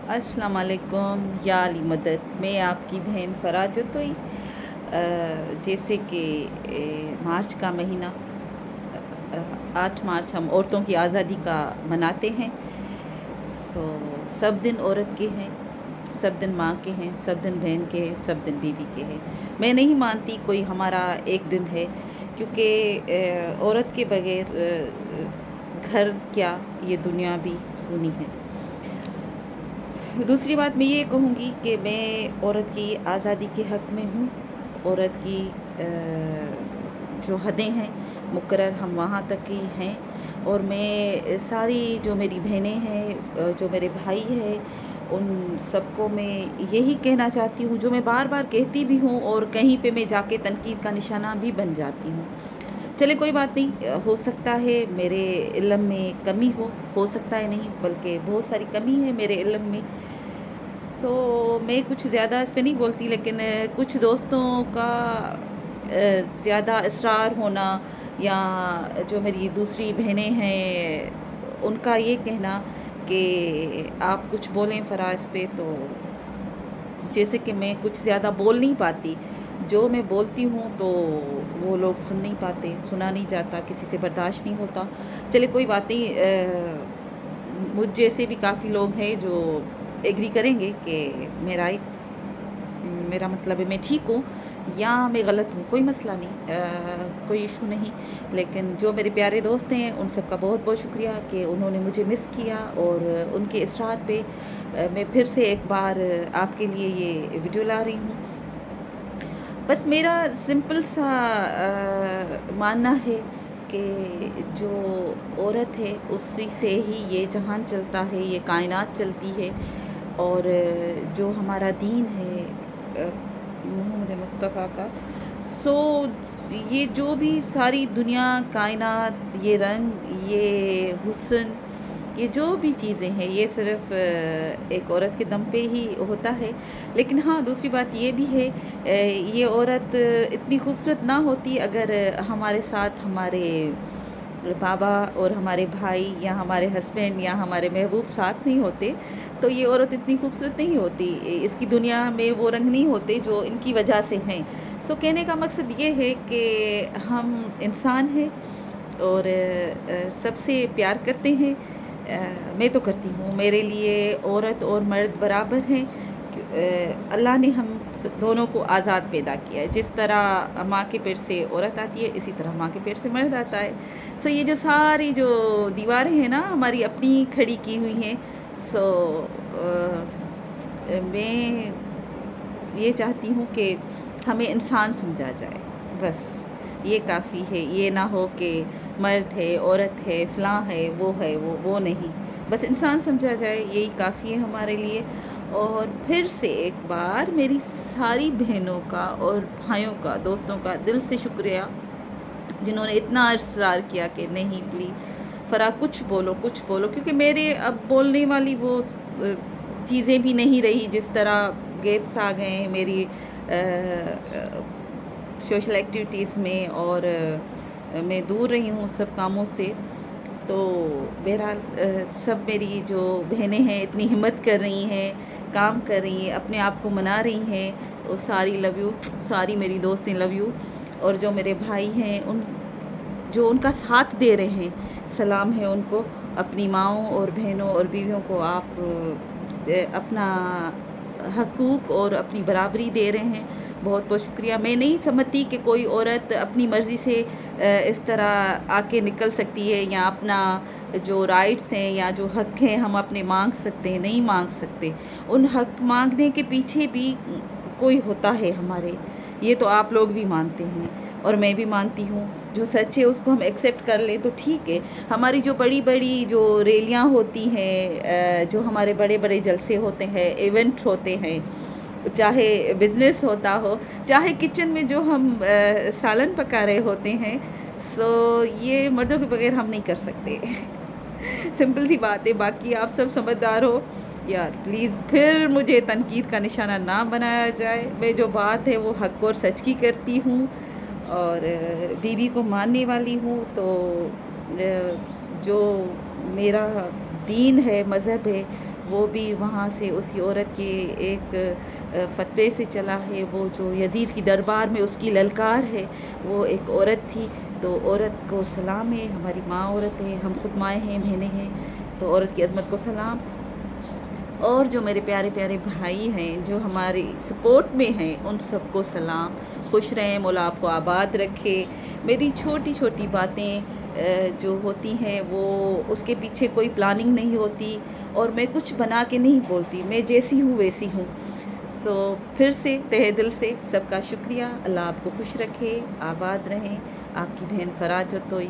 अस्सलाम वालेकुम या अली मदद। मैं आपकी बहन फराज जोतोई। जैसे कि मार्च का महीना 8 मार्च हम औरतों की आज़ादी का मनाते हैं। सो सब दिन औरत के हैं, सब दिन माँ के हैं, सब दिन बहन के हैं, सब दिन बीवी के हैं। मैं नहीं मानती कोई हमारा एक दिन है, क्योंकि औरत के बगैर घर क्या, ये दुनिया भी सूनी है। दूसरी बात मैं ये कहूँगी कि मैं औरत की आज़ादी के हक़ में हूँ। औरत की जो हदें हैं मुकर्रर हम वहाँ तक ही हैं, और मैं सारी जो मेरी बहनें हैं, जो मेरे भाई हैं, उन सबको मैं यही कहना चाहती हूँ जो मैं बार बार कहती भी हूँ, और कहीं पे मैं जाके तनकीद का निशाना भी बन जाती हूँ। चले कोई बात नहीं, हो सकता है मेरे इल्म में कमी हो सकता है नहीं, बल्कि बहुत सारी कमी है मेरे इल्म में। सो मैं कुछ ज़्यादा इस पे नहीं बोलती, लेकिन कुछ दोस्तों का ज़्यादा इसरार होना, या जो मेरी दूसरी बहनें हैं उनका ये कहना कि आप कुछ बोलें फ़राज़ पे, तो जैसे कि मैं कुछ ज़्यादा बोल नहीं पाती। जो मैं बोलती हूँ तो वो लोग सुन नहीं पाते, सुना नहीं जाता, किसी से बर्दाश्त नहीं होता। चले कोई बात नहीं, मुझ जैसे भी काफ़ी लोग हैं जो एग्री करेंगे कि मेरा मतलब है मैं ठीक हूँ या मैं गलत हूँ, कोई मसला नहीं, कोई इशू नहीं। लेकिन जो मेरे प्यारे दोस्त हैं उन सब का बहुत बहुत शुक्रिया कि उन्होंने मुझे मिस किया, और उनके इसरार पे मैं फिर से एक बार आपके लिए ये वीडियो ला रही हूँ। बस मेरा सिंपल सा मानना है कि जो औरत है उसी से ही ये जहान चलता है, ये कायनात चलती है। और जो हमारा दीन है मोहम्मद मुस्तफ़ा का, सो ये जो भी सारी दुनिया, कायनात, ये रंग, ये हुस्न, ये जो भी चीज़ें हैं, ये सिर्फ़ एक औरत के दम पे ही होता है। लेकिन हाँ, दूसरी बात ये भी है, ये औरत इतनी खूबसूरत ना होती अगर हमारे साथ हमारे बाबा और हमारे भाई या हमारे हस्बैंड या हमारे महबूब साथ नहीं होते, तो ये औरत इतनी खूबसूरत नहीं होती। इसकी दुनिया में वो रंग नहीं होते जो इनकी वजह से हैं। सो कहने का मकसद ये है कि हम इंसान हैं, और सबसे प्यार करते हैं। मैं तो करती हूँ, मेरे लिए औरत और मर्द बराबर हैं। अल्लाह ने हम दोनों को आज़ाद पैदा किया है। जिस तरह माँ के पेट से औरत आती है, इसी तरह माँ के पेट से मर्द आता है। सो ये जो सारी जो दीवारें हैं ना हमारी अपनी खड़ी की हुई हैं। सो मैं ये चाहती हूँ कि हमें इंसान समझा जाए, बस ये काफ़ी है। ये ना हो कि मर्द है, औरत है, फ़लाँ है, वो नहीं, बस इंसान समझा जाए, यही काफ़ी है हमारे लिए। और फिर से एक बार मेरी सारी बहनों का और भाइयों का, दोस्तों का दिल से शुक्रिया, जिन्होंने इतना इसरार किया कि नहीं प्लीज़ फ़रा कुछ बोलो, कुछ बोलो, क्योंकि मेरे अब बोलने वाली वो चीज़ें भी नहीं रही। जिस तरह गैप्स आ गए हैं मेरी सोशल एक्टिविटीज़ में, और मैं दूर रही हूँ सब कामों से। तो बहरहाल सब मेरी जो बहनें हैं इतनी हिम्मत कर रही हैं, काम कर रही हैं, अपने आप को मना रही हैं, वो सारी लव यू, सारी मेरी दोस्तें लव यू। और जो मेरे भाई हैं उन जो उनका साथ दे रहे हैं, सलाम है उनको। अपनी माँओं और बहनों और बीवियों को आप अपना हकूक़ और अपनी बराबरी दे रहे हैं, बहुत बहुत शुक्रिया। मैं नहीं समझती कि कोई औरत अपनी मर्ज़ी से इस तरह आके निकल सकती है, या अपना जो राइट्स हैं या जो हक़ हैं हम अपने मांग सकते हैं, नहीं मांग सकते। उन हक़ मांगने के पीछे भी कोई होता है हमारे, ये तो आप लोग भी मानते हैं और मैं भी मानती हूँ। जो सच है उसको हम एक्सेप्ट कर लें तो ठीक है। हमारी जो बड़ी बड़ी जो रैलियाँ होती हैं, जो हमारे बड़े बड़े जलसे होते हैं, इवेंट होते हैं, चाहे बिज़नेस होता हो, चाहे किचन में जो हम सालन पका रहे होते हैं, सो ये मर्दों के बगैर हम नहीं कर सकते। सिंपल सी बात है। बाकी आप सब समझदार हो यार, प्लीज़ फिर मुझे तनकीद का निशाना ना बनाया जाए। मैं जो बात है वो हक़ और सच की करती हूँ, और बीवी को मानने वाली हूँ। तो जो मेरा दीन है, मज़हब है, وہ بھی وہاں سے اسی عورت کے ایک فتوے سے چلا ہے. وہ جو یزید کی دربار میں اس کی للکار ہے، وہ ایک عورت تھی. تو عورت کو سلام ہے، ہماری ماں عورت ہے، ہم خود مائیں ہیں، بہنیں ہیں، تو عورت کی عظمت کو سلام. اور جو میرے پیارے پیارے بھائی ہیں جو ہماری سپورٹ میں ہیں، ان سب کو سلام. خوش رہیں، مولا آپ کو آباد رکھے. میری چھوٹی چھوٹی باتیں جو ہوتی ہیں وہ اس کے پیچھے کوئی پلاننگ نہیں ہوتی، اور میں کچھ بنا کے نہیں بولتی، میں جیسی ہوں ویسی ہوں. سو پھر سے تہہ دل سے سب کا شکریہ. اللہ آپ کو خوش رکھے، آباد رہیں. آپ کی بہن فرا جتوئی.